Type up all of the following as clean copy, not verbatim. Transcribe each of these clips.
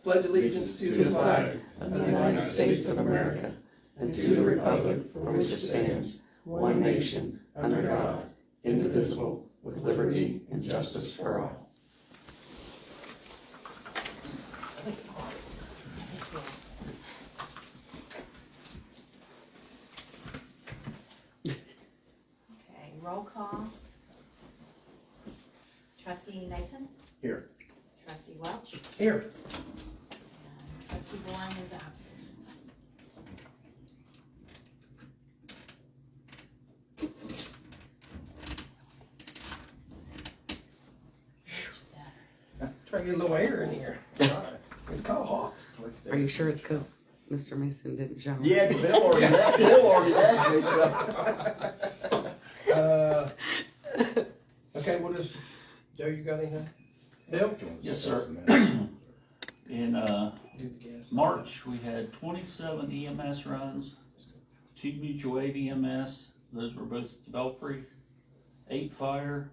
pledge allegiance to the flag of the United States of America and to the republic for which it stands, one nation, under God, indivisible, with liberty and justice for all. Okay, roll call. Trustee Nason? Here. Trustee Welch? Here. And Trustee Boring is absent. Try to get a little air in here. It's kind of hot. Are you sure it's because Mr. Mason didn't show? Yeah, Bill already asked me, so. Okay, what is, Joe, you got anything? Bill? Yes, sir. In March, we had 27 EMS runs, 2 mutual aid EMS. Those were both at Belpre, 8 fire,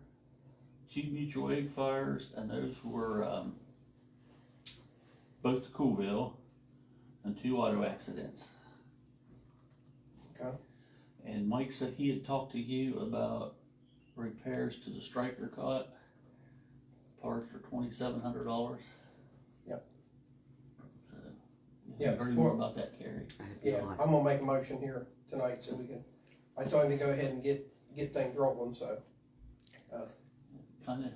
2 mutual aid fires, and those were both to Coolville, and 2 auto accidents. Okay. And Mike said he had talked to you about repairs to the striker cot. Parts for $2,700. Yep. So, Yeah, you heard any more about that, Carrie? Yeah, I'm gonna make a motion here tonight so we can, I told him to go ahead and get things rolling, so. Kinda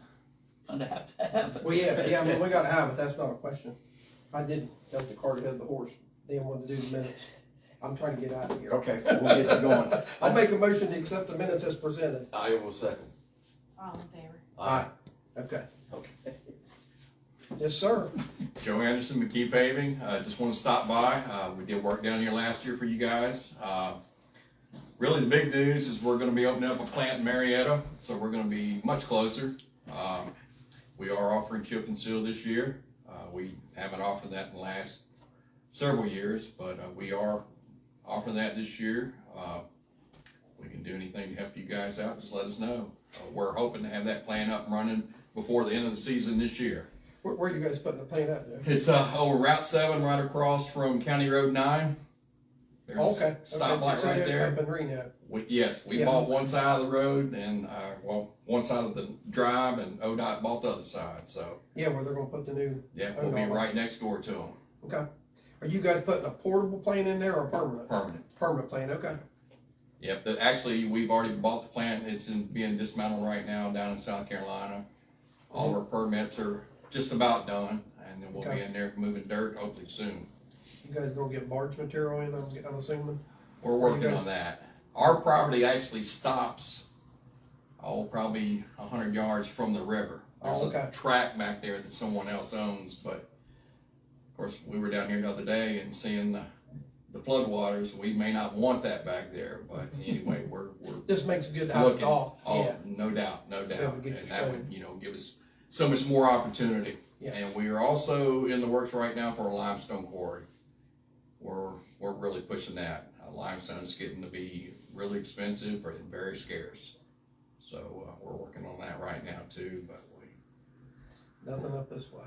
have to have it. Well, yeah, I mean, we gotta have it, that's not a question. I did dump the cart ahead of the horse, then wanted to do the minutes. I'm trying to get out of here. Okay, we'll get you going. I'll make a motion to accept the minutes as presented. I will second. All in favor? Aye. Okay. Okay. Yes, sir. Joe Anderson, McKee Paving. Just want to stop by. We did work down here last year for you guys. Really, the big news is we're going to be opening up a plant in Marietta, so we're going to be much closer. We are offering chip and seal this year. We haven't offered that in the last several years, but we are offering that this year. We can do anything to help you guys out, just let us know. We're hoping to have that plant up and running before the end of the season this year. Where are you guys putting the plant at, Joe? It's over Route 7, right across from County Road 9. There's Okay. a stoplight So right they're there. Up in Reno. We Yeah. bought one side of the road and, one side of the drive, and ODOT bought the other side, so, Yeah, where they're gonna put the new, yeah, we'll be right next door to them, okay. Are you guys putting a portable plant in there or a permanent? permanent. Permanent plant, okay. Yep, actually, we've already bought the plant, it's being dismantled right now down in South Carolina. All of our permits are just about done, and then we'll be Okay. in there moving dirt hopefully soon. You guys gonna get barge material in, I'm assuming? We're working on that. Our property actually stops, probably 100 yards from the river. There's Oh, okay. a track back there that someone else owns, but of course, we were down here the other day and seeing the floodwaters. We may not want that back there, but anyway, we're This makes it good to have it looking. all, Oh, yeah. no doubt, no Be able doubt. to get And you that would, started. give us so much more opportunity. Yeah. And we are also in the works right now for a limestone quarry. We're really pushing that. Limestone's getting to be really expensive and very scarce. So we're working on that right now too, but Nothing up this way.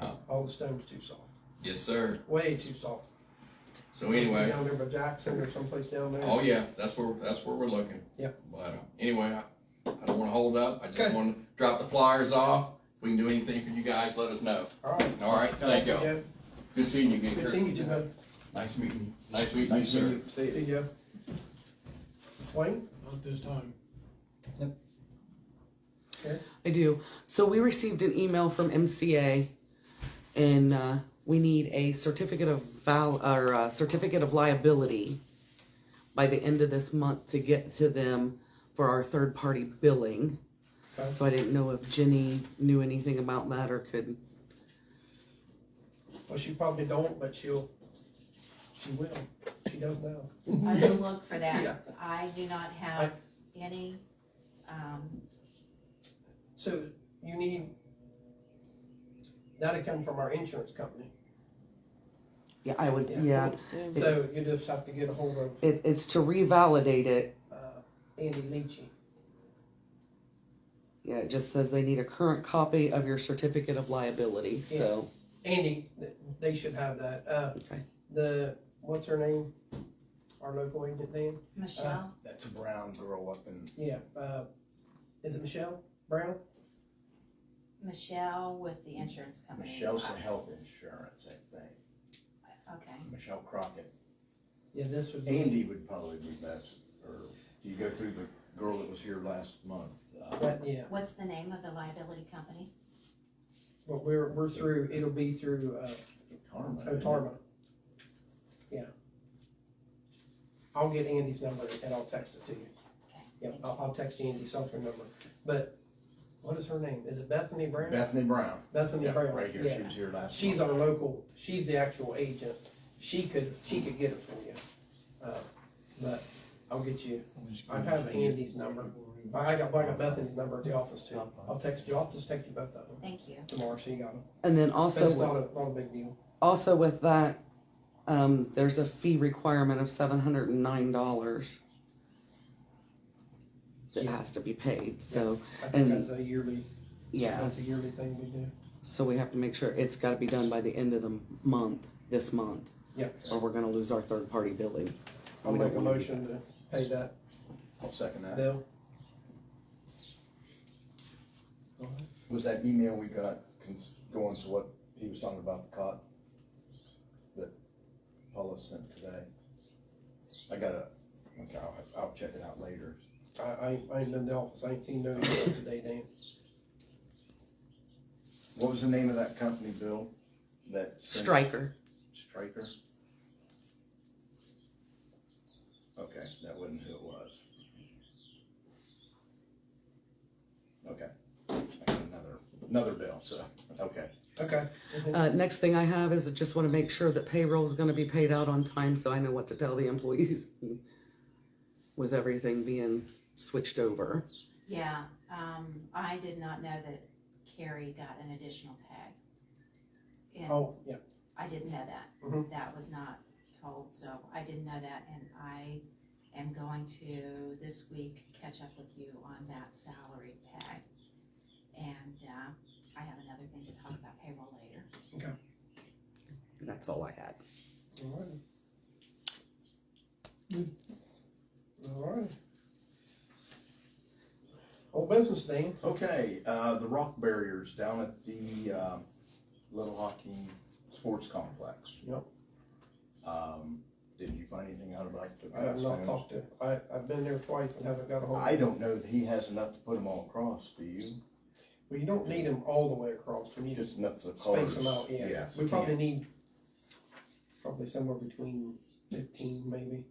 uh, All the stone's too soft. yes, sir. Way too soft. So anyway, Down there by Jackson or someplace down there. oh yeah, that's where we're looking. Yep. But anyway, I don't want to hold up. I just Okay. want to drop the flyers off. If we can do anything for you guys, let us know. All right. All right, thank you. Joe. Good seeing you again. Good Kurt. seeing you too, bud. Nice meeting you. Nice meeting you, sir. See See you. you, Joe. Wayne? Not this time. I do. So we received an email from MCA, and we need a certificate of certificate of liability by the end of this month to get to them for our third-party billing. Okay. So I didn't know if Jenny knew anything about that or could. Well, she probably don't, but she will. She does now. I will look for that. Yeah. I do not have any, So you need, that'll come from our insurance company. Yeah, I would. Yeah. Yeah, So you just have to get a hold of it's to revalidate it. Andy Leachy. Yeah, it just says they need a current copy of your certificate of liability. So Andy, they should have that. Okay. What's her name? Our local agent, Dan? Michelle, That's a brown girl up in, Yeah, is it Michelle Brown? Michelle with the insurance company. Michelle's the health insurance, I think. Okay, Michelle Crockett. Yeah, this would be. Andy would probably be best, or do you go through the girl that was here last month? Yeah, what's the name of the liability company? but we're through, it'll be through, Tarma. isn't it? Tarma. Yeah. I'll get Andy's number and I'll text it to you. Yeah, I'll text Andy's cell phone number. But what is her name? Is it Bethany Brown? Bethany Brown. Bethany Yeah, Brown. right here, Yeah. she was here last month. She's our local, she's the actual agent. She could get it from you. But I'll get you, I have Andy's number. I got Bethany's number at the office too. I'll text you, I'll just text you both of them Thank you. tomorrow so you got them. And then That's also, not a big deal. also with that, there's a fee requirement of $709 that has to be paid. So, I think and- that's a yearly, yeah, that's a yearly thing we do. so we have to make sure it's got to be done by the end of the month, this month, Yeah, or we're going to lose our third-party billing. I'll We don't make a wanna do motion to pay that I'll second that. bill. Was that email we got going to what he was talking about, the cot that Paula sent today? Okay, I'll check it out later. I ain't been in the office, I ain't seen no email today, Dan. What was the name of that company, Bill? That Striker. Striker? Okay, that wasn't who it was. Okay, I got another bill, so, okay. Okay. Next thing I have is I just want to make sure that payroll is going to be paid out on time, so I know what to tell the employees with everything being switched over. Yeah, I did not know that Carrie got an additional tag. And Oh, yeah. I didn't know that. Mhm. That was not told, so I didn't know that, and I am going to, this week, catch up with you on that salary tag. And, I have another thing to talk about payroll later. And that's all I had. Alright. Old business, Dan. Okay, the rock barriers down at the, Little Hockey Sports Complex. Yep. Did you find anything out about the? I have not talked to, I've been there twice and haven't got a hold of I him. don't know that he has enough to put them all across, do you? Well, you don't need them all the way across, we need to Just enough to space them out, yeah. Yes, We probably need, somewhere between 15 maybe,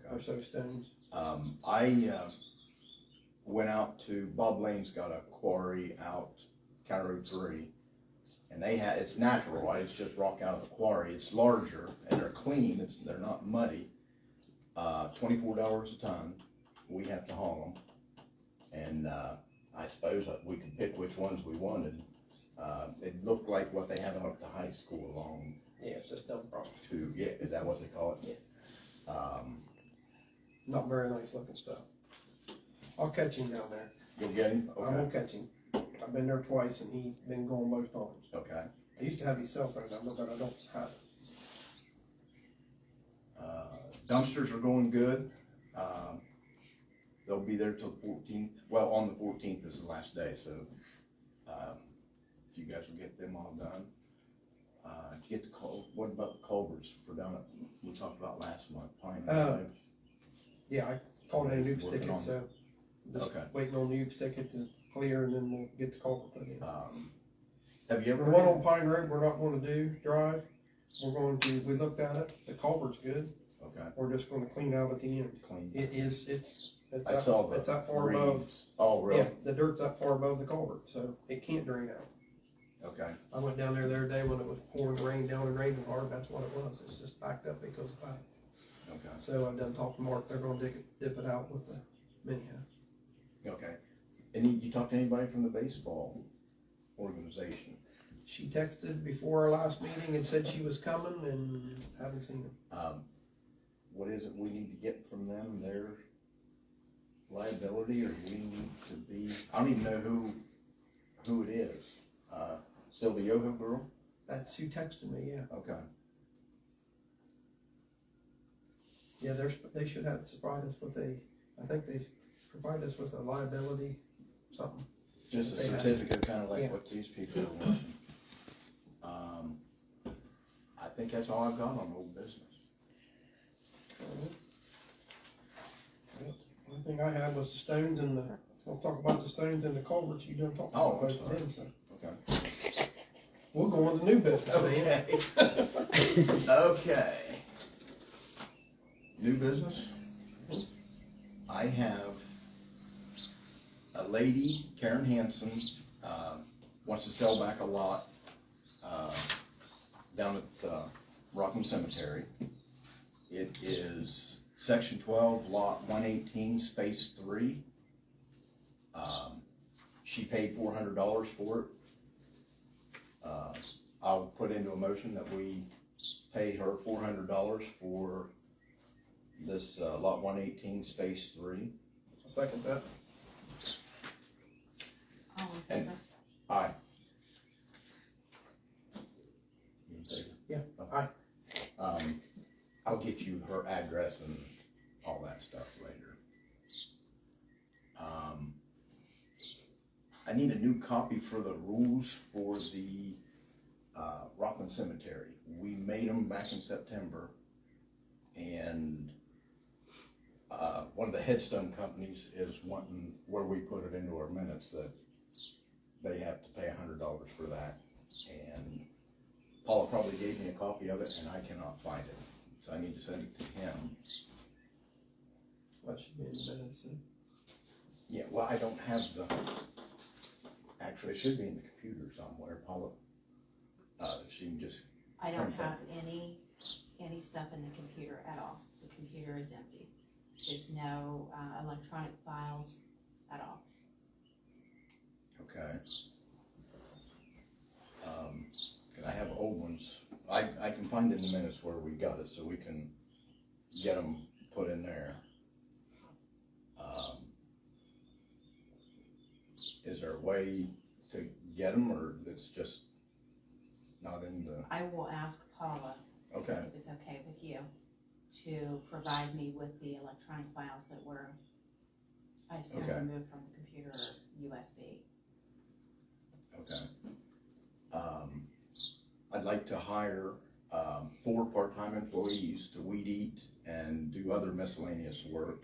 or Okay. so stones. I went out to, Bob Lane's got a quarry out County Road 3. And it's natural, right? It's just rock out of the quarry. It's larger and they're clean, they're not muddy. $24 a ton, we have to haul them. And, I suppose we could pick which ones we wanted. It looked like what they have out at the high school along Yeah, it's just dump rock. yeah, is that what they call it? Yeah. Not very nice looking stuff. I'll catch him down there. You'll get him? I will Okay, catch him. I've been there twice and he's been going both times. okay. I used to have his cell phone number, but I don't have it. Dumpsters are going good. They'll be there till the 14th. Well, on the 14th is the last day, so, you guys will get them all done. Did you get what about the culverts for down at, we talked about last month, Pine Drive? Yeah, I called in a nuke Working ticket, on so just Okay. waiting on the nuke ticket to clear and then we'll get the culvert put in. Have you The ever? one on Pine Road, we're not gonna do drive. We looked at it, the culvert's good. Okay, We're just gonna clean out at the end. clean. It's I saw the. it's that far above. reeds. Oh, really? Yeah, the dirt's that far above the culvert, so it can't drain out. Okay, I went down there the other day when it was pouring rain down and raining hard, that's what it was, it's just backed up because of that. okay, So I done talked to Mark, they're gonna dip it out with the mini-hook. okay. And you talked to anybody from the baseball organization? She texted before our last meeting and said she was coming and haven't seen her. What is it we need to get from them, their liability, or we need to be, I don't even know who it is. Still the Yoho girl? That's who texted me, yeah. Okay. Yeah, they should have supplied us with I think they provided us with a liability, something. Just a They have- certificate, kind of like Yeah. what these people are wanting. I think that's all I've got on old business. One thing I had was the stones and we'll talk about the stones and the culverts. You didn't talk Oh, about both of I'm them, so. Okay. We'll go on to new business, man. Okay. New business? I have a lady, Karen Hansen, wants to sell back a lot, down at, Rockland Cemetery. It is section 12, lot 118, space 3. She paid $400 for it. I'll put into a motion that we pay her $400 for this, lot 118, space 3. I'll second that. All in And- favor? Aye. You in favor? Yeah, Oh. aye. I'll get you her address and all that stuff later. I need a new copy for the rules for the, Rockland Cemetery. We made them back in September, and, one of the headstone companies is wanting, where we put it into our minutes, that they have to pay $100 for that. And Paula probably gave me a copy of it, and I cannot find it, so I need to send it to him. That should be in the minutes. Yeah, well, I don't have actually, it should be in the computer somewhere, Paula. She can just, I don't Print that. have any stuff in the computer at all. The computer is empty. There's no, electronic files at all. okay. Can I have old ones? I can find in the minutes where we got it, so we can get them put in there. Is there a way to get them, or it's just not in the, I will ask Paula, okay, if it's okay with you, to provide me with the electronic files that were, I assume, Okay. removed from the computer or USB. okay. I'd like to hire, 4 part-time employees to weed eat and do other miscellaneous work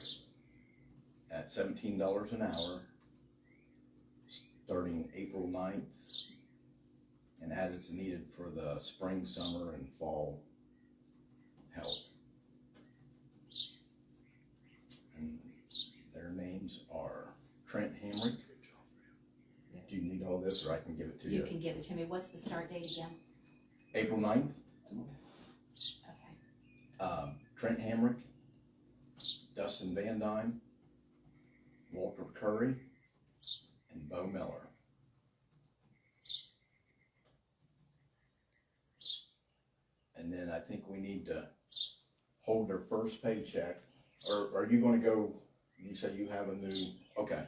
at $17 an hour, starting April 9th, and as it's needed for the spring, summer, and fall help. And their names are Trent Hamrick. Do you need all this, or I can give it to You you? can give it to me. What's the start date again? April 9th, Okay. Trent Hamrick, Dustin Van Dyne, Walter Curry, and Bo Miller. And then I think we need to hold their first paycheck, or are you gonna go, you said you have a new, okay.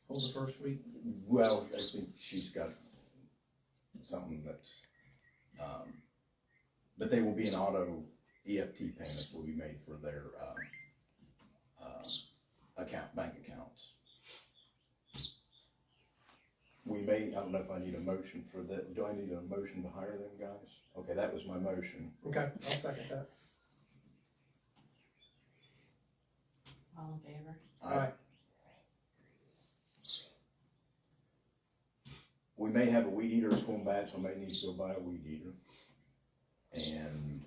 Hold the first week. Well, I think she's got something that's, but they will be an auto EFT payment will be made for their, bank accounts. We may, I don't know if I need a motion for that. Do I need a motion to hire them guys? Okay, that was my motion. Okay, I'll second that. All in favor? Aye. We may have a weed eater that's going bad, so I may need to go buy a weed eater. And,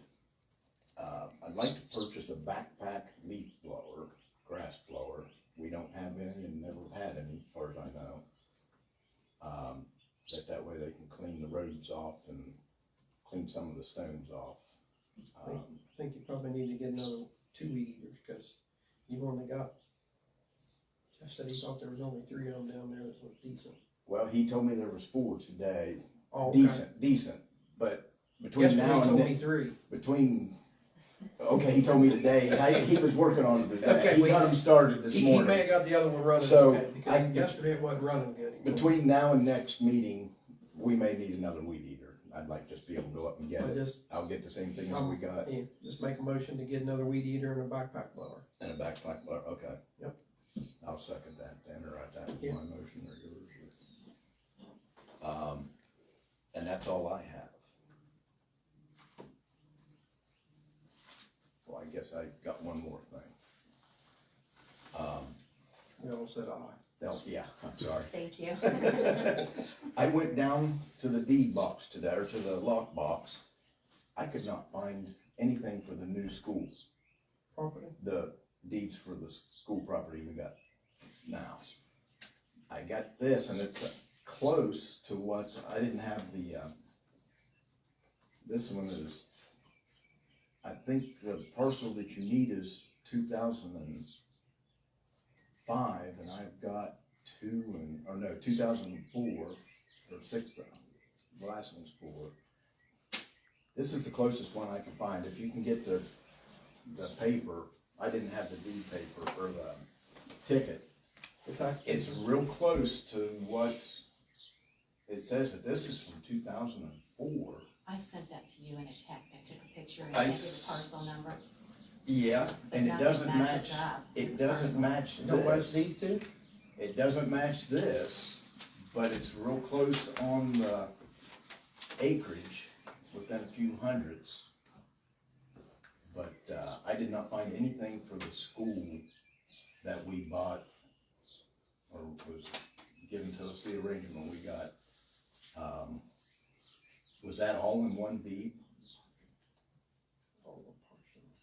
I'd like to purchase a backpack leaf blower, grass blower. We don't have any and never had any, as far as I know. That way they can clean the roads off and clean some of the stones off. I think you probably need to get another 2 weed eaters, because you've only got, Jeff said he thought there was only 3 of them down there that looked decent. Well, he told me there was 4 today. Oh, okay. Decent, but between Yesterday now he and told then, me 3. okay, he told me today, he was working on it today. Okay, He well, got them started this He may morning. have got the other one running So, okay, because yesterday it wasn't running good. Between now and next meeting, we may need another weed eater. I'd like to just be able to go up and get I it. just, I'll get the same thing as we got yeah, just make a motion to get another weed eater and a backpack blower. in a backpack, okay. Yep. I'll second that then, or write that Yeah. in my motion or yours. And that's all I have. Well, I guess I got one more thing. We all said aye. Yeah, I'm sorry. Thank you. I went down to the deed box today, or to the lock box. I could not find anything for the new school, Property. the deeds for the school property we got now. I got this, and it's close to what, I didn't have the, this one is, I think the parcel that you need is 2005, and I've got 2004, or 6, the last one's 4. This is the closest one I can find. If you can get the paper, I didn't have the deed paper or the ticket. It's real close to what it says, but this is from 2004. I sent that to you in a text. I took a picture and I sent you the parcel number. Yeah, But and it nothing doesn't matches match, up with it the doesn't parcel. match Don't match this. these two? It doesn't match this, but it's real close on the acreage, within a few hundreds. But, I did not find anything for the school that we bought, or was given to us, the arrangement we got. Was that all in one deed? All the parcels.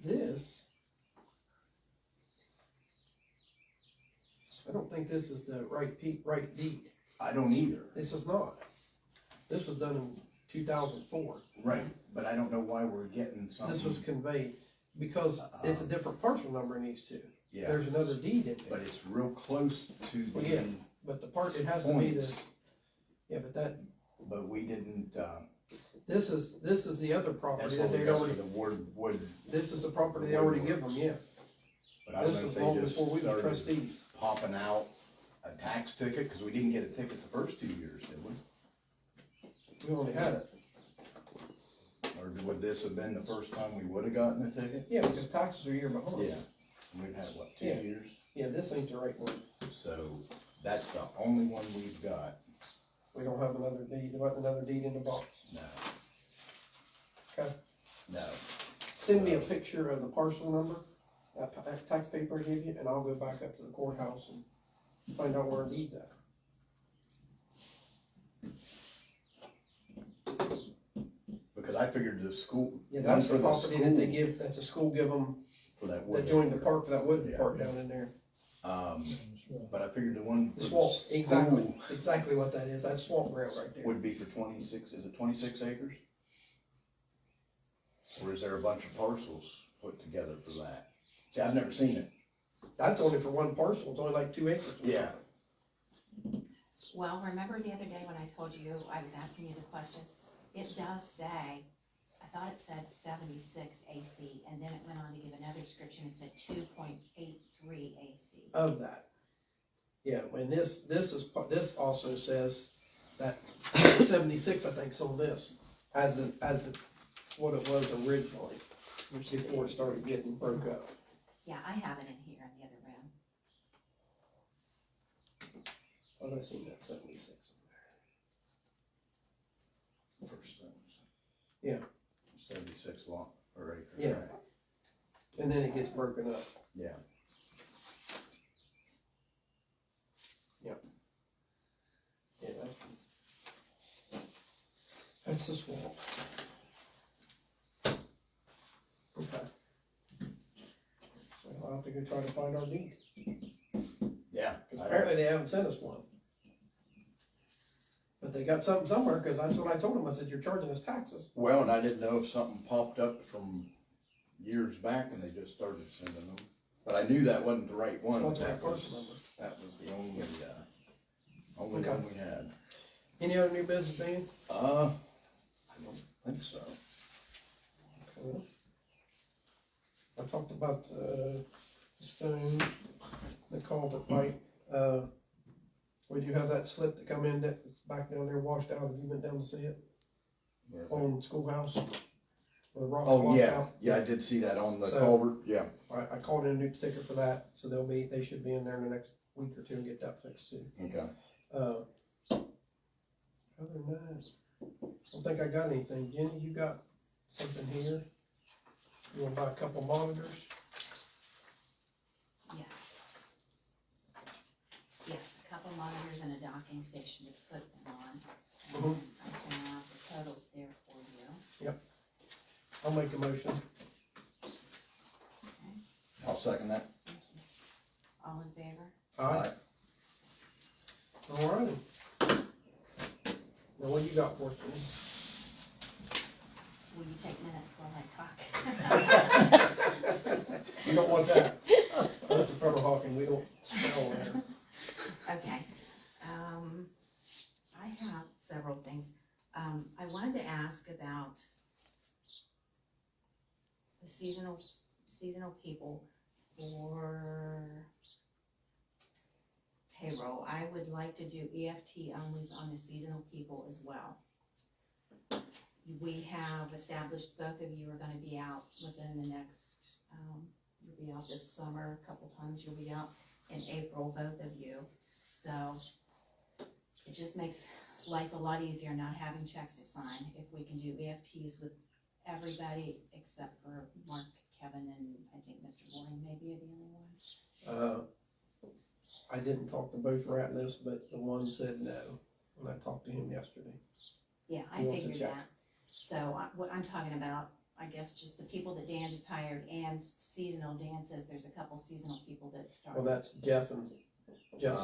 This, I don't think this is the right deed. I don't either. This is not. This was done in 2004. Right, but I don't know why we're getting something. This was conveyed, because it's a different parcel number in these two. Yeah, There's another deed in but there, it's real close to Well, the, yeah. but the part, it has to be the, Points. yeah, but that, but we didn't, this is the other that's property what that we they got already, for the wood, this is the property they already give them, yeah. but I don't This know was if long they just before we were started trustees. popping out a tax ticket, cause we didn't get a ticket the first 2 years, did we? We only had it. Or would this have been the first time we would've gotten a ticket? Yeah, because taxes are a year behind. Yeah, and we've had, what, 2 Yeah. years? Yeah, this ain't the right one. So, that's the only one we've got, We don't have another deed, there wasn't another deed in the box. no. Okay. No, Send me a picture of the parcel number, that tax paper I gave you, and I'll go back up to the courthouse and find out where our deed's at. because I figured the school. Yeah, that's the for property that they school, give, that's the school give them, For that that wood. joined the park, for that wooden Yeah. park down in there. But I figured the one for The the swamp, exactly, school exactly what that is, that's swamp rail right there. would be for 26, is it 26 acres? Or is there a bunch of parcels put together for that? See, I've never seen it. That's only for one parcel, it's only like 2 acres or Yeah. something. Well, remember the other day when I told you, I was asking you the questions? It does say, I thought it said 76 AC, and then it went on to give another description and said 2.83 AC. Of that. Yeah, when this also says that 76, I think, sold this as what it was originally, before it started getting broke up. Yeah, I have it in here in the other room. I thought I seen that 76. First things. Yeah. 76 lot or acre. Yeah. right? And then it gets broken up. Yeah. Yeah, that's the swamp. Okay. So I'll have to go try to find our deed, Yeah. because apparently they haven't sent us one. But they got something somewhere, because that's what I told them, I said, you're charging us taxes. Well, and I didn't know if something popped up from years back and they just started sending them. But I knew that wasn't the right one. What's but that that was, parcel number? that was the only Okay. one we had. Any other new business, Dan? I don't think so. I talked about, stones, the culvert pipe. We do have that slip that come in that's back down there washed out. Have you been down to see it? On Schoolhouse? Where the rock's Oh, washed yeah, out? yeah, I did see that on the So- culvert, yeah. I called in a new sticker for that, so they should be in there in the next week or two and get that fixed too. Okay. Other than that, I don't think I got anything. Jenny, you got something here? You wanna buy a couple monitors? Yes. Yes, a couple monitors and a docking station to put them on. Mhm. I have the totals there for you. I'll make a motion. I'll second that. Thank you. All in favor? Aye. All righty. Now what you got for us, Jenny? Will you take minutes while I talk? You don't want that. That's in front of Hawking, we don't spell there. Okay, I have several things. I wanted to ask about the seasonal people for payroll. I would like to do EFT onlys on the seasonal people as well. We have established both of you are gonna be out within the next, you'll be out this summer, a couple times you'll be out in April, both of you. So it just makes life a lot easier not having checks to sign if we can do EFTs with everybody except for Mark, Kevin, and I think Mr. Boring maybe are the only ones. I didn't talk to both Ratliffs, but the one said no when I talked to him yesterday. Yeah, I He wants to figured check. that. So what I'm talking about, I guess just the people that Dan just hired and seasonal. Dan says there's a couple seasonal people that start. Well, that's Jeff and the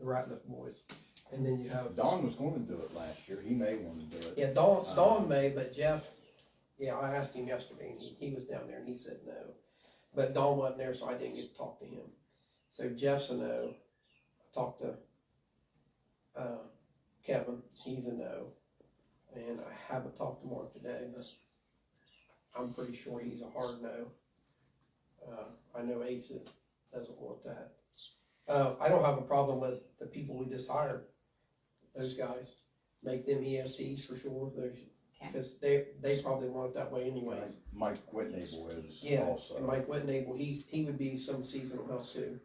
Ratliff boys. And then you have, Don was going to do it last year, he may want to do it. yeah, Dawn may, but Jeff, yeah, I asked him yesterday and he was down there and he said no. But Dawn wasn't there, so I didn't get to talk to him. So Jeff's a no. I talked to, Kevin, he's a no. And I haven't talked to Mark today, but I'm pretty sure he's a hard no. I know Ace doesn't want that. I don't have a problem with the people we just hired, those guys. Make them EFTs for sure, because they probably want it that way anyways. Mike Whitnable is Yeah, also. and Mike Whitnable, he would be some seasonal help too.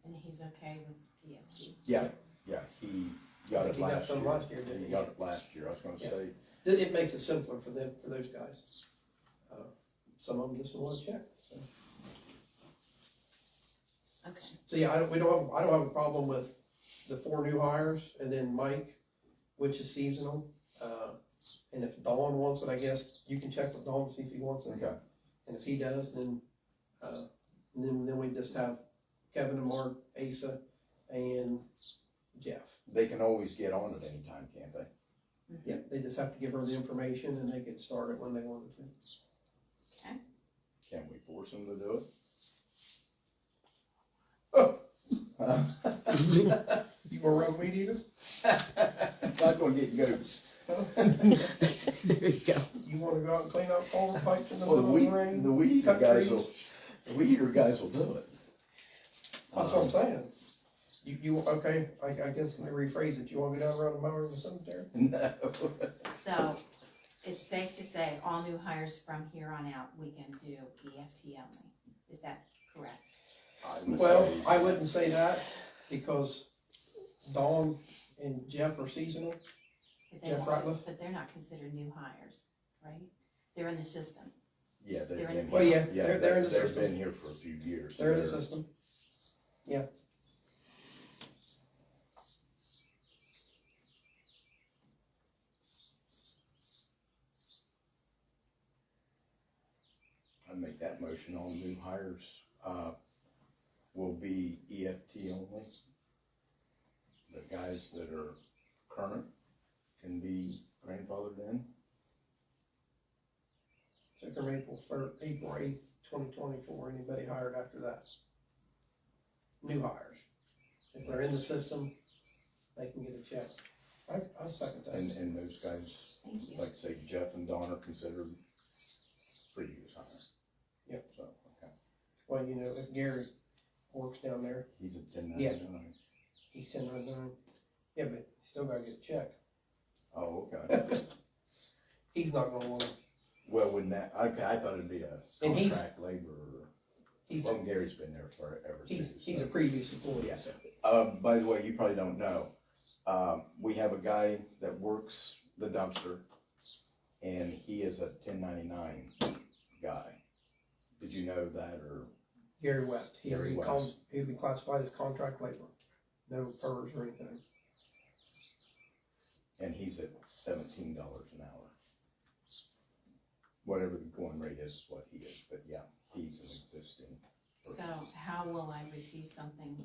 And he's okay with EFT. Yeah, he got it He got last some year. last year, didn't he? He got it last year, I was gonna Yeah. say. It makes it simpler for them, for those guys. Some of them just don't want to check, so. Okay. So yeah, I don't have a problem with the 4 new hires and then Mike, which is seasonal. And if Dawn wants it, I guess you can check with Dawn, see if he wants it. Okay. And if he does, then we just have Kevin and Mark, Asa, and Jeff. They can always get on it anytime, can't they? Yeah, they just have to give her the information and they can start it when they wanted to. Okay. Can we force them to do Oh. it? You gonna run weed eater? Not gonna get goats. There you go. You wanna go out and clean out all the pipes in the Well, middle of the rain? the weed eater Cut guys trees? the weed eater guys will do it. That's what I'm saying. Okay, I guess let me rephrase it. You wanna go down around the mower in the cemetery? No. So it's safe to say all new hires from here on out, we can do EFT only. Is that correct? Well, I wouldn't say that because Dawn and Jeff are seasonal. But Jeff Ratliff? But they're not considered new hires, right? They're in the system. Yeah, they've They're in been. the- Well, yeah, here. they're in the They've system. been here for a few years. They're in the system. Yeah. I make that motion. All new hires, will be EFT only. The guys that are current can be grandfathered in. Check from April 8th, 2024. Anybody hired after that? New hires. If they're in the system, they can get a check. I second that. And those guys, Thank you. like say Jeff and Don are considered previous hires. Yep. So, okay. Well, you know, if Gary works down there, He's a 1099. he's 1099. Yeah, but he still gotta get a check. Oh, okay. He's not gonna wanna, Well, wouldn't that, okay, I thought it'd be a And he's- contract laborer. he's, Well, Gary's been there forever too. he's so. a previous employee, so. By the way, you probably don't know, we have a guy that works the dumpster, and he is a 1099 guy. Did you know that, or? Gary West, Gary West. he'd be classified as contract labor, no PERS or anything. And he's at $17 an hour. Whatever the going rate is, what he is, but yeah, he's an existing. So how will I receive something,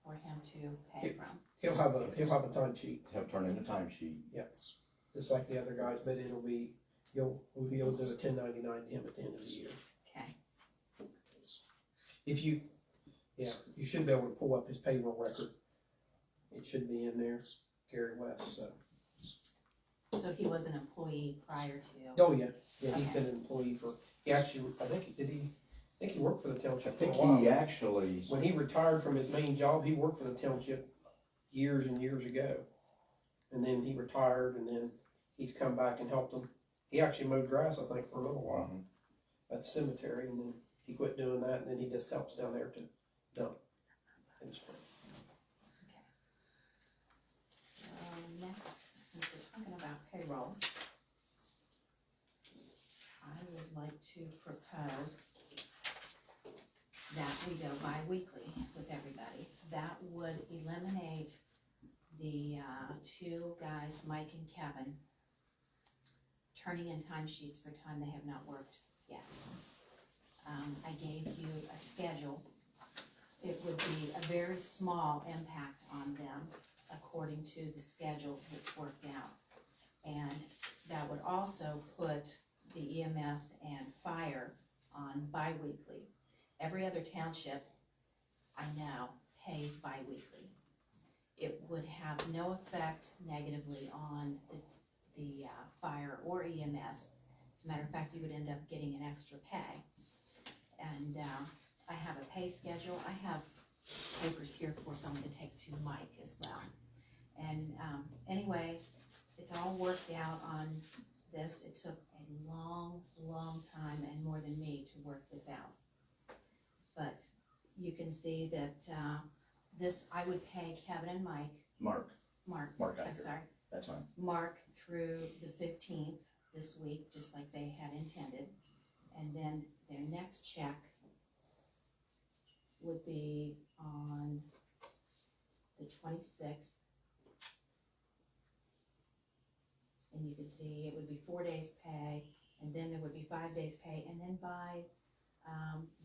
for him to pay from? He'll have a time sheet, He'll turn in a timesheet. just like the other guys, but we'll be able to do a 1099 to him at the end of the year. Okay, If you should be able to pull up his payroll record. It should be in there, Gary West, so. so he was an employee prior to, Oh, yeah, he's Okay. been an employee he actually, I think he worked for the I township for a think while. he actually, When he retired from his main job, he worked for the township years and years ago. And then he retired, and then he's come back and helped them. He actually mowed grass, I think, for a little while at the cemetery, and then he quit doing that, and then he just helps down there to dump in the spring. so next, since we're talking about payroll, I would like to propose that we go bi-weekly with everybody. That would eliminate the, two guys, Mike and Kevin, turning in timesheets for time they have not worked yet. I gave you a schedule. It would be a very small impact on them according to the schedule that's worked out. And that would also put the EMS and fire on bi-weekly. Every other township I know pays bi-weekly. It would have no effect negatively on the fire or EMS. As a matter of fact, you would end up getting an extra pay. And I have a pay schedule. I have papers here for someone to take to Mike as well. And anyway, it's all worked out on this. It took a long, long time and more than me to work this out. But you can see that this, I would pay Kevin and Mark, Mark I'm Iker. sorry, That's fine. Mark through the 15th this week, just like they had intended. And then their next check would be on the 26th. And you can see it would be 4 days pay, and then there would be 5 days pay, and then by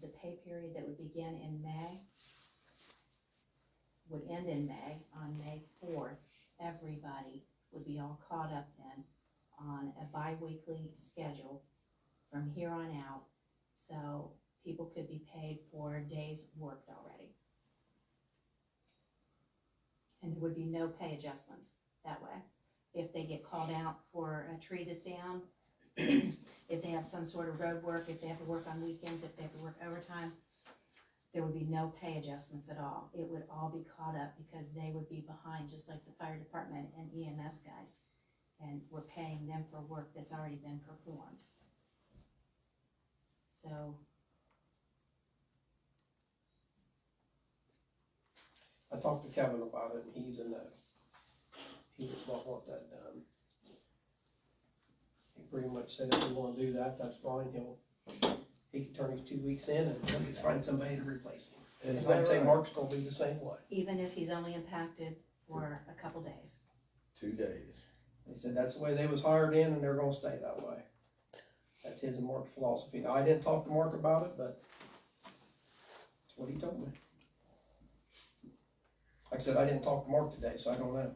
the pay period that would begin in May, would end in May, on May 4th, everybody would be all caught up then on a bi-weekly schedule from here on out, so people could be paid for days worked already. And there would be no pay adjustments that way. If they get called out for a tree that's down, if they have some sort of road work, if they have to work on weekends, if they have to work overtime, there would be no pay adjustments at all. It would all be caught up because they would be behind, just like the fire department and EMS guys. And we're paying them for work that's already been performed. So, I talked to Kevin about it, and he's a no. He does not want that done. He pretty much said if we wanna do that, that's fine, he can turn his 2 weeks in and he'll just find somebody to replace him. Is And that I'd say right? Mark's gonna be the same way. even if he's only impacted for a couple days. 2 days. They said that's the way they was hired in and they're gonna stay that way. That's his and Mark's philosophy. Now, I didn't talk to Mark about it, but that's what he told me. Like I said, I didn't talk to Mark today, so I don't know.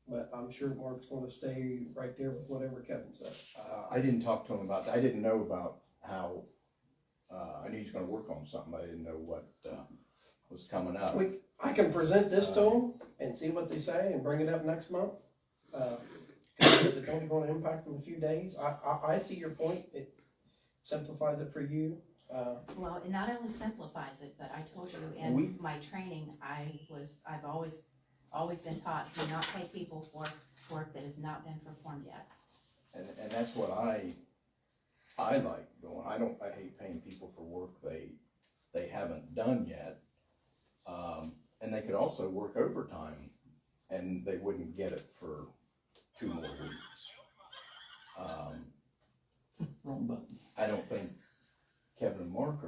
But I'm sure Mark's gonna stay right there with whatever Kevin said. I didn't talk to him about that. I didn't know about how, I knew he was gonna work on something, but I didn't know what, was coming up. I can present this to them and see what they say and bring it up next month. If it's only gonna impact them a few days, I see your point. It simplifies it for you. Well, it not only simplifies it, but I told you We- in my training, I've always been taught, do not pay people for work that has not been performed yet. And that's what I like doing. I hate paying people for work they haven't done yet. And they could also work overtime and they wouldn't get it for 2 more weeks. Wrong button. I don't think Kevin and Mark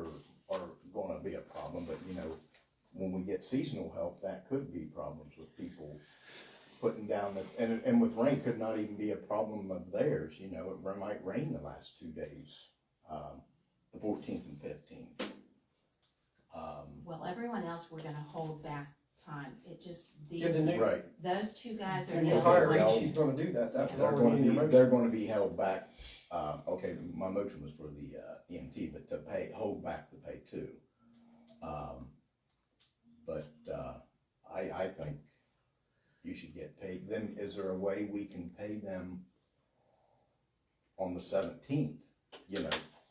are gonna be a problem, but when we get seasonal help, that could be problems with people putting down and with rain could not even be a problem of theirs, it might rain the last 2 days, the 14th and 15th. Well, everyone else, we're gonna hold back time. It just, Yeah, the new- Right. those two guys are When the you only hire ones. her, she's gonna do that, that was They're already gonna in be, your motion. they're gonna be held back, okay, my motion was for the, EMT, but to hold back the pay too. I think you should get paid. Then is there a way we can pay them on the 17th,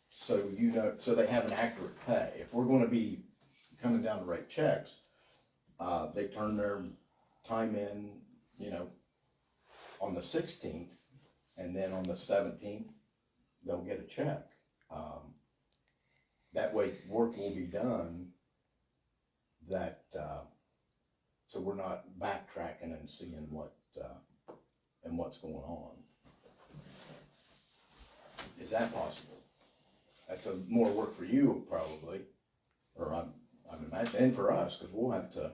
so they have an accurate pay? If we're gonna be coming down to write checks, they turn their time in, on the 16th, and then on the 17th, they'll get a check. That way, work will be done so we're not backtracking and seeing what's going on. Is that possible? That's more work for you probably, or I'm imagining, and for us, because we'll have to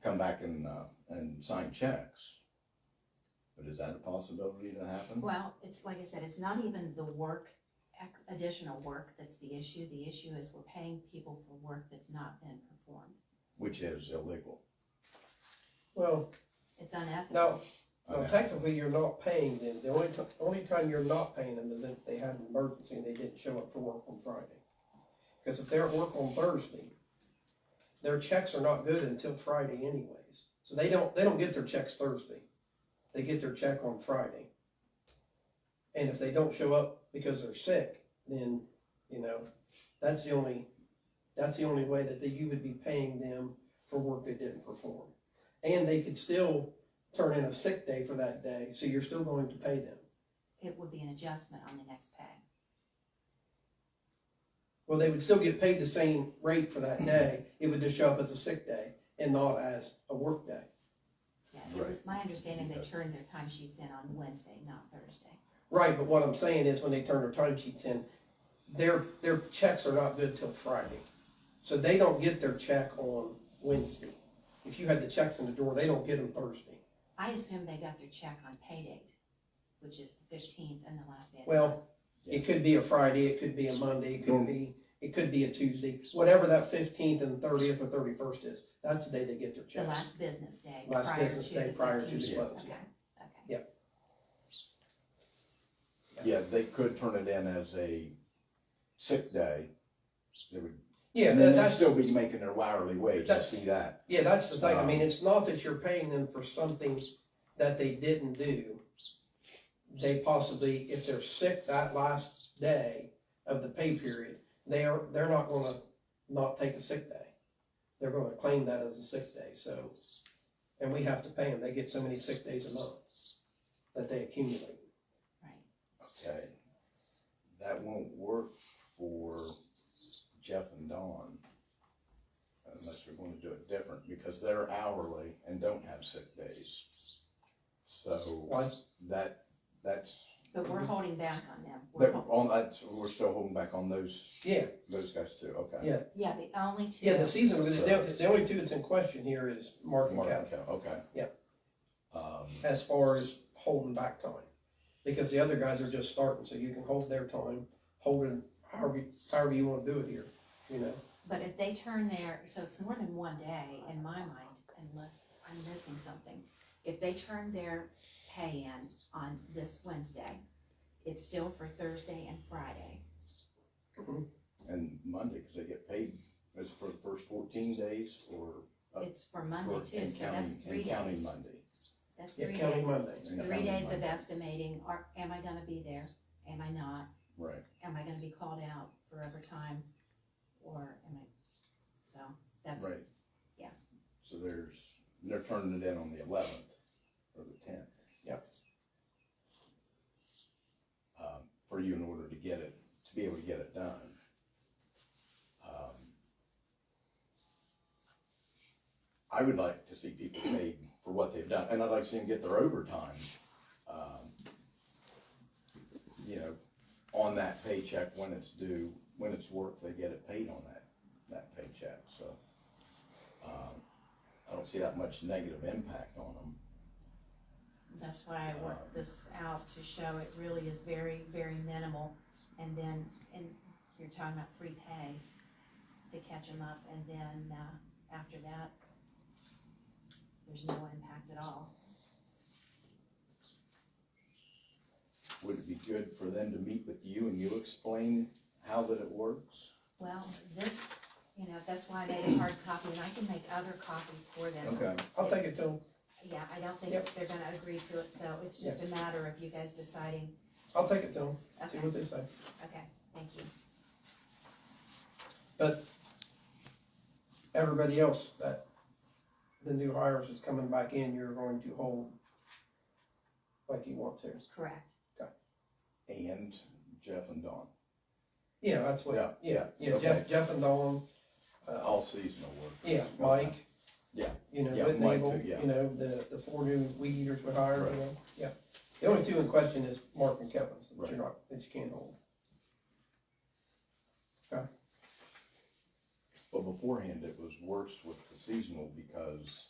come back and sign checks. But is that a possibility to happen? Well, it's like I said, it's not even the additional work that's the issue. The issue is we're paying people for work that's not been performed. Which is illegal. Well, It's unethical. no, technically you're not paying them. The only time you're not paying them is if they had an emergency and they didn't show up for work on Friday. Because if they're at work on Thursday, their checks are not good until Friday anyways. So they don't get their checks Thursday. They get their check on Friday. And if they don't show up because they're sick, then, that's the only way that you would be paying them for work they didn't perform. And they could still turn in a sick day for that day, so you're still going to pay them. It would be an adjustment on the next pay. Well, they would still get paid the same rate for that day. It would just show up as a sick day and not as a work day. Yeah, it was my understanding they turned their timesheets in on Wednesday, not Thursday. Right, but what I'm saying is when they turn their timesheets in, their checks are not good till Friday. So they don't get their check on Wednesday. If you had the checks in the door, they don't get them Thursday. I assume they got their check on pay date, which is the 15th and the last day of the Well, month. it could be a Friday, it could be a Monday, it could be a Tuesday, whatever that 15th and 30th or 31st is, that's the day they get their The checks. last business day Last prior business to day the prior to 15th. the close, Okay, yeah. okay. Yeah, they could turn it in as a sick day. They would, Yeah, and then they'd that's still be making their hourly wage, I that's- see that. Yeah, that's the thing. I mean, it's not that you're paying them for something that they didn't do. They possibly, if they're sick that last day of the pay period, they're not gonna not take a sick day. They're gonna claim that as a sick day, so, and we have to pay them. They get so many sick days a month that they accumulate. Okay, that won't work for Jeff and Dawn unless we're going to do it different because they're hourly and don't have sick days. So Why? that's But we're holding back on them. we're still holding back on those Yeah, guys too. Okay. Yeah. Yeah, the only two. yeah, the season, the only two that's in question here is Mark and Mark Cal, and Cal, okay. Yeah. Um, as far as holding back time. Because the other guys are just starting, so you can hold their time, hold it however you wanna do it here, But if they turn so it's more than one day in my mind, unless I'm missing something. If they turn their pay in on this Wednesday, it's still for Thursday and Friday. and Monday, because they get paid, is it for the first 14 days or? It's for Monday too, so that's 3 Counting days. Monday. That's Yeah, 3 counting days. Monday. And 3 counting days of Monday. estimating, am I gonna be there? Am I not? Right, am I gonna be called out for overtime? Or am I, so that's, right. yeah. So they're turning it in on the 11th or the 10th. Yep. For you in order to get it, to be able to get it done. I would like to see people paid for what they've done, and I'd like to see them get their overtime, you know, on that paycheck when it's due, when it's worked, they get it paid on that paycheck, so. I don't see that much negative impact on them. that's why I worked this out to show it really is very, very minimal. And then, and you're talking about free pays to catch them up, and then, after that, there's no impact at all. Would it be good for them to meet with you and you explain how that it works? Well, this, that's why I made a hard copy, and I can make other copies for them. Okay. I'll take it to them. Yeah, I don't think Yep. they're gonna agree to it, so it's just a matter of you guys deciding. I'll take it to them, see Okay, what they say. okay, thank you. But everybody else that the new hires is coming back in, you're going to hold like you want to. Correct. And Jeff and Dawn, Yeah, that's what, Yeah, yeah, okay. Jeff and Dawn, all seasonal work. yeah, Mike. Yeah. You know, Yeah, Whit Mike Nagel, too, yeah. you know, the 4 new weed eaters we hired, Right. you know, yeah. The only 2 in question is Mark and Kevin, that Right. that you can't hold. But beforehand, it was worse with the seasonal because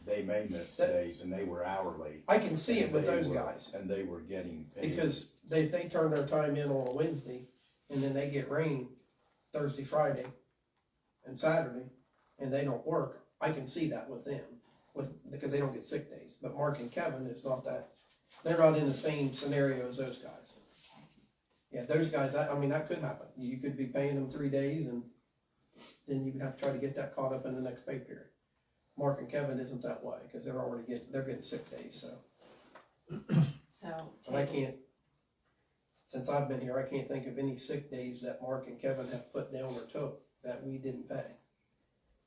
they may miss That- days and they were hourly. I can see it and with they those were- guys, And they were getting paid. because they turn their time in on a Wednesday, and then they get rain Thursday, Friday, and Saturday, and they don't work. I can see that with them, because they don't get sick days. But Mark and Kevin is not that, they're not in the same scenario as those guys. Yeah, those guys, I mean, that could happen. You could be paying them 3 days, and then you would have to try to get that caught up in the next pay period. Mark and Kevin isn't that way, because they're getting sick days, so. So, And I can't, since I've been here, I can't think of any sick days that Mark and Kevin have put down or took that we didn't pay.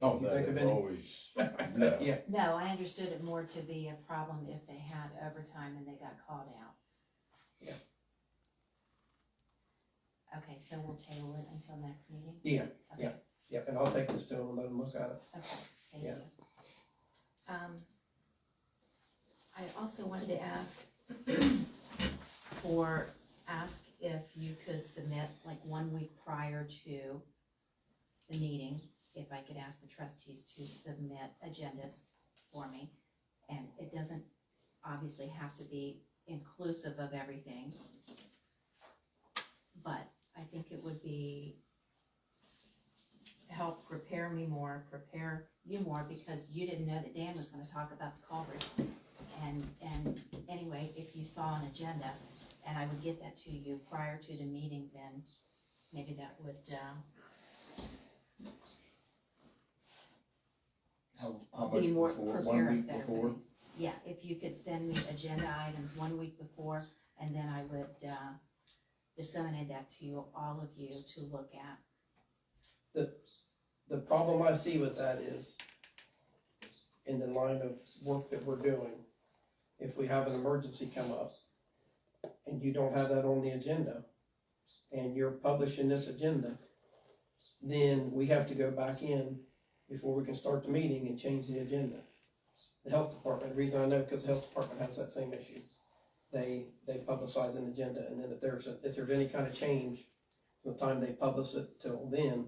Oh, you no, think of they've any? always, no. Yeah, no, I understood it more to be a problem if they had overtime and they got called out. Yeah. Okay, so we'll table it until next meeting? yeah, Okay. yeah, and I'll take this to them and let them look at it. Okay, thank Yeah. you. I also wanted to ask if you could submit like 1 week prior to the meeting, if I could ask the trustees to submit agendas for me. And it doesn't obviously have to be inclusive of everything, but I think it would be help prepare you more, because you didn't know that Dan was gonna talk about the culverts. And anyway, if you saw an agenda, and I would get that to you prior to the meeting, then maybe that would, How much be more, before, prepare 1 us week better for before? things. Yeah, if you could send me agenda items 1 week before, and then I would, disseminate that to all of you to look at. The problem I see with that is, in the line of work that we're doing, if we have an emergency come up, and you don't have that on the agenda, and you're publishing this agenda, then we have to go back in before we can start the meeting and change the agenda. The health department, the reason I know, because the health department has that same issue. They publicize an agenda, and then if there's any kind of change from the time they publish it till then,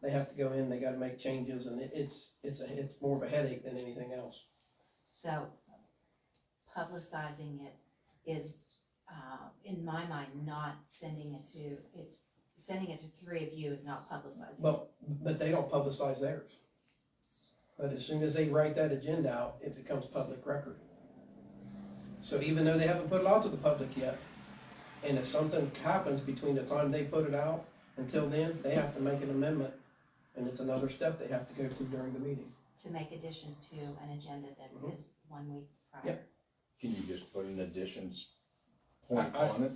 they have to go in, they gotta make changes, and it's more of a headache than anything else. So publicizing it is, in my mind, not sending it to, it's sending it to 3 of you is not publicizing. But they don't publicize theirs. But as soon as they write that agenda out, it becomes public record. So even though they haven't put it out to the public yet, and if something happens between the time they put it out until then, they have to make an amendment, and it's another step they have to go through during the meeting. To make additions to an agenda that is 1 week prior. Yep. Can you just put an additions point I- on it?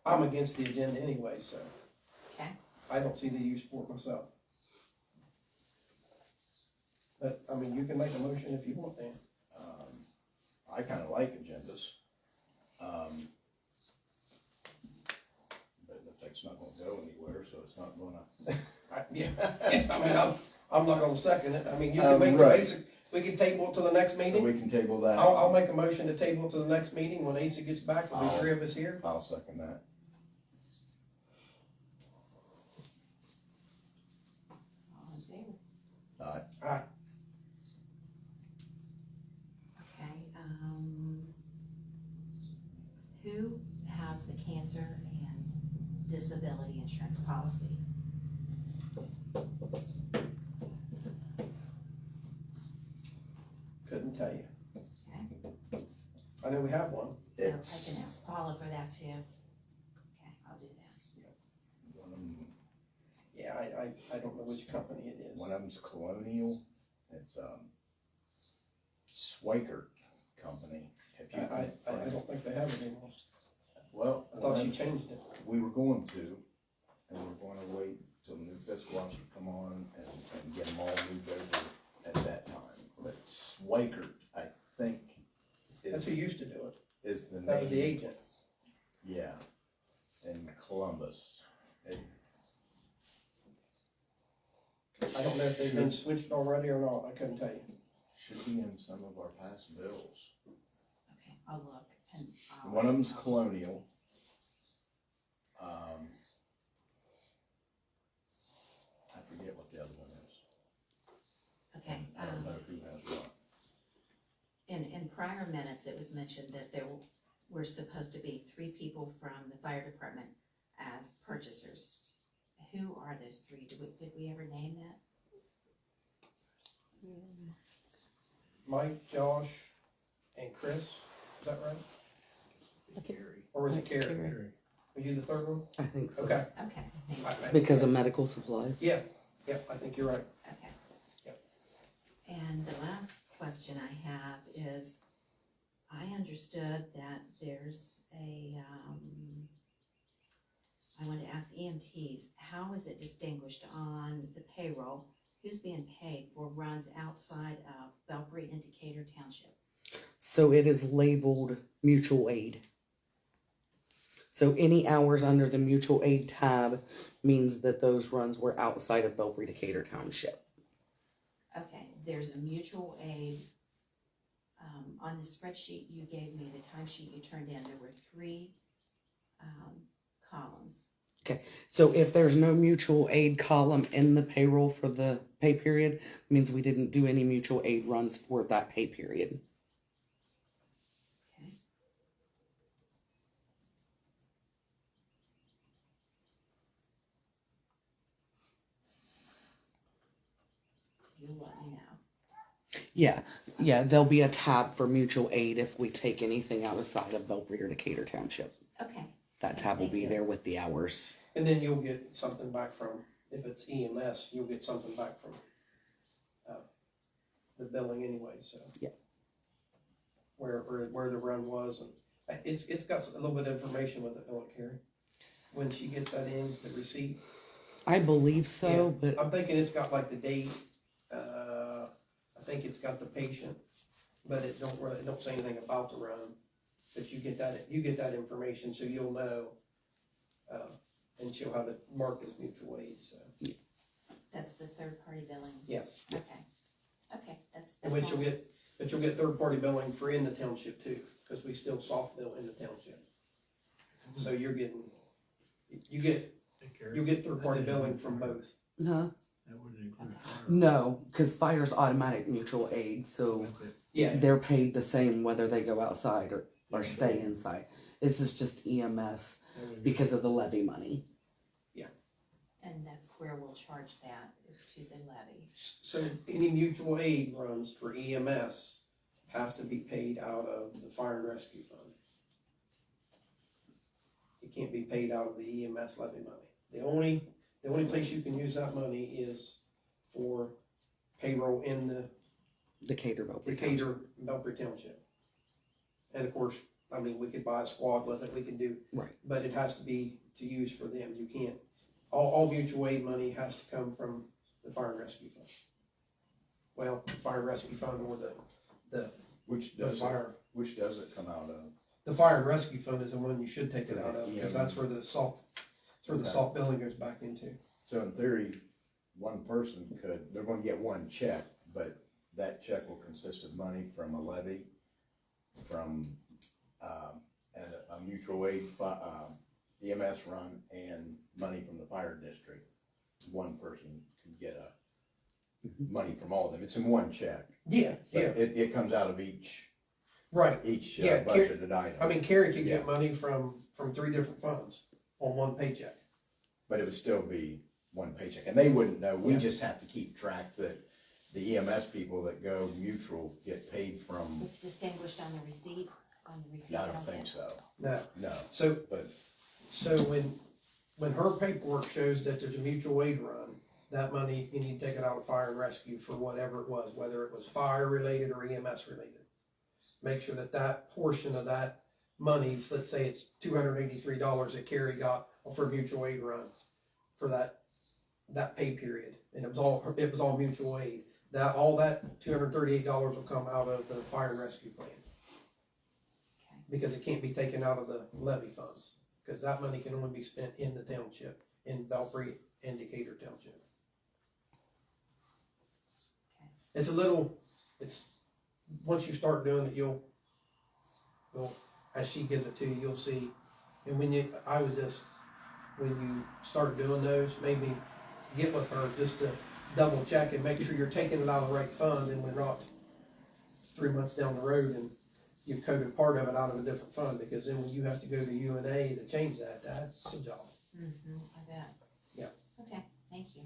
I'm against the agenda anyway, so Okay, I don't see the use for it myself. But, I mean, you can make a motion if you want, Dan. I kinda like agendas. But it looks like it's not gonna go anywhere, so it's not gonna. Yeah, I mean, I'm not gonna second it. I mean, you can make the Right. basic, we can table it to the next meeting. We can table that. I'll make a motion to table it to the next meeting when Asa gets back, there'll be three of us here. I'll second that. all in favor? Aye. Okay, who has the cancer and disability insurance policy? Couldn't tell you. Okay, I know we have one. so I It's- can ask Paula for that too. Okay, I'll do that. One of them, Yeah, I don't know which company it is. one of them's Colonial, it's, Swikert Company. If you I can- don't think they have it anymore. Well, I thought she changed it. we were going to, and we were gonna wait till the new fiscal officer come on and get them all moved over at that time. But Swikert, I think, That's who used to do it. is the name. That was the agent. Yeah, in Columbus. I don't know if they've been switched already or not. I couldn't tell you. Should be in some of our past bills. Okay, I'll look and I'll. One of them's Colonial. I forget what the other one is. Okay, I don't know who has what. in prior minutes, it was mentioned that there were supposed to be 3 people from the fire department as purchasers. Who are those 3? Did we ever name that? Mike, Josh, and Chris, is that right? Or was it Carrie? Carrie. Were you the third one? I think so. Okay. Okay, thank you. Because of medical supplies. Yeah, I think you're right. Okay. Yep. And the last question I have is, I understood that there's I want to ask EMTs, how is it distinguished on the payroll? Who's being paid for runs outside of Belpre and Decatur Township? So it is labeled mutual aid. So any hours under the mutual aid tab means that those runs were outside of Belpre Decatur Township. Okay, there's a mutual aid. On the spreadsheet you gave me, the timesheet you turned in, there were 3 columns. So if there's no mutual aid column in the payroll for the pay period, means we didn't do any mutual aid runs for that pay period. Okay. You'll let me know. Yeah, there'll be a tab for mutual aid if we take anything outside of Belpre or Decatur Township. Okay, That tab will Thank be you. there with the hours. And then you'll get something back from, if it's EMS, you'll get something back from the billing anyway, so. Yeah. Where the run was, and it's got a little bit of information with it, don't it, Carrie? When she gets that in, the receipt. I believe so, but I'm thinking it's got like the date, I think it's got the patient, but it don't say anything about the run. But you get that information, so you'll know, and she'll have it marked as mutual aid, so, that's the third-party billing? yes. Okay, that's. And which you'll get third-party billing for in the township too, because we still soft bill in the township. So you'll get third-party billing from both. huh? That wouldn't include fire. No, because fire's automatic mutual aid, so Yeah, they're paid the same whether they go outside or stay inside. This is just EMS because of the levy money. And that's where we'll charge that, is to the levy. so any mutual aid runs for EMS have to be paid out of the fire and rescue fund. It can't be paid out of the EMS levy money. The only place you can use that money is for payroll in the Decatur, Belpre. Decatur, Belpre Township. And of course, I mean, we could buy a squad with it, we can do. Right. But it has to be to use for them, you can't, all mutual aid money has to come from the fire and rescue fund. Well, fire and rescue fund or Which the does it, fire, which does it come out of? the fire and rescue fund is the one you should take it out of, because that's where the salt, billing goes back into. So in theory, one person they're gonna get one check, but that check will consist of money from a levy, from, and a mutual aid, EMS run, and money from the fire district. One person could get money from all of them. It's in one check. Yeah, But yeah, it comes out of each right. Yeah, budgeted item. I mean, Carrie could get money from 3 different funds on one paycheck. But it would still be one paycheck, and they wouldn't know. We Yeah. just have to keep track that the EMS people that go mutual get paid from. It's distinguished on the receipt, I don't think so. No, No, so, but when her paperwork shows that there's a mutual aid run, that money, you need to take it out of fire and rescue for whatever it was, whether it was fire related or EMS related. Make sure that portion of that money, let's say it's $283 that Carrie got for mutual aid run for that pay period, and it was all mutual aid. All that $238 will come out of the fire and rescue plan. Okay. Because it can't be taken out of the levy funds, because that money can only be spent in the township, in Belpre and Decatur Township. Okay. It's, once you start doing it, you'll, as she gives it to you, you'll see. And when you start doing those, maybe get with her just to double check and make sure you're taking it out of the right fund, and we're not 3 months down the road and you've coded part of it out of a different fund, because then when you have to go to UNA to change that's a job. Mm-hmm, I bet. Yeah. Okay, thank you.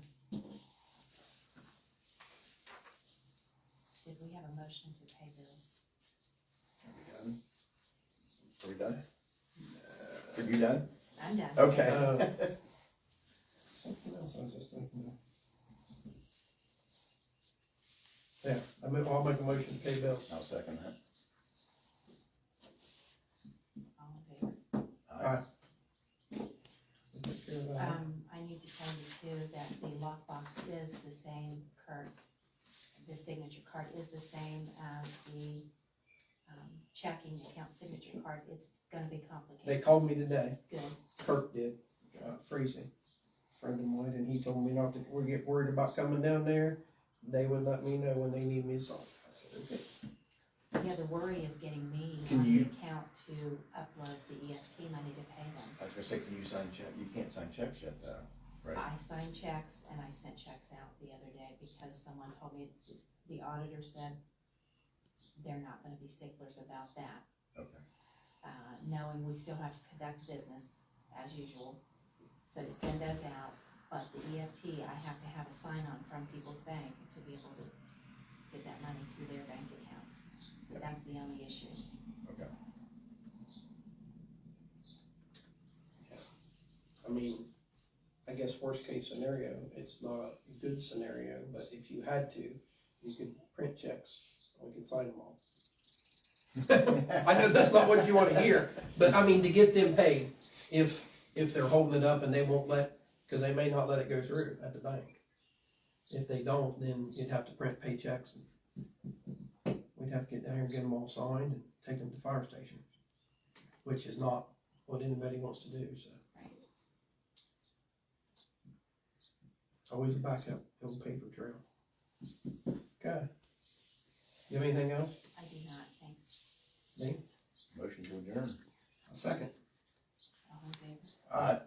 Did we have a motion to pay bills? are we done? Are you done? I'm done. Okay. Something else I was just thinking of. Yeah, I'll make a motion to pay bills. I'll second that. All in favor? Aye. We'll take care of that. I need to tell you too that the lockbox is the same, Kurt. The signature card is the same as the checking account signature card. It's gonna be They complicated. called me today, Good. Kirk did, Freezing, friend of mine, and he told me not to get worried about coming down there. They would let me know when they need me to sign. I said, okay. Yeah, the worry is getting me Can on the you- account to upload the EFT money to pay them. I was gonna say, can you sign check? You can't sign checks yet though, right? I signed checks and I sent checks out the other day because someone told me, the auditor said they're not gonna be sticklers about that. Okay. Knowing we still have to conduct business as usual. So to send those out, but the EFT, I have to have a sign-on from people's bank to be able to get that money to their bank accounts. So that's the only issue. Okay. I mean, I guess worst case scenario, it's not a good scenario, but if you had to, you could print checks, we could sign them all. I know that's not what you wanna hear, but I mean, to get them paid, if they're holding it up and they won't cause they may not let it go through at the bank. If they don't, then you'd have to print paychecks, and we'd have to get down here and get them all signed and take them to the fire station, which is not what anybody wants to do, so. Right. Always a backup, little paper trail. Okay. You have anything else? I do not, thanks. Me? Motion to adjourn. A second. All in favor? Aye.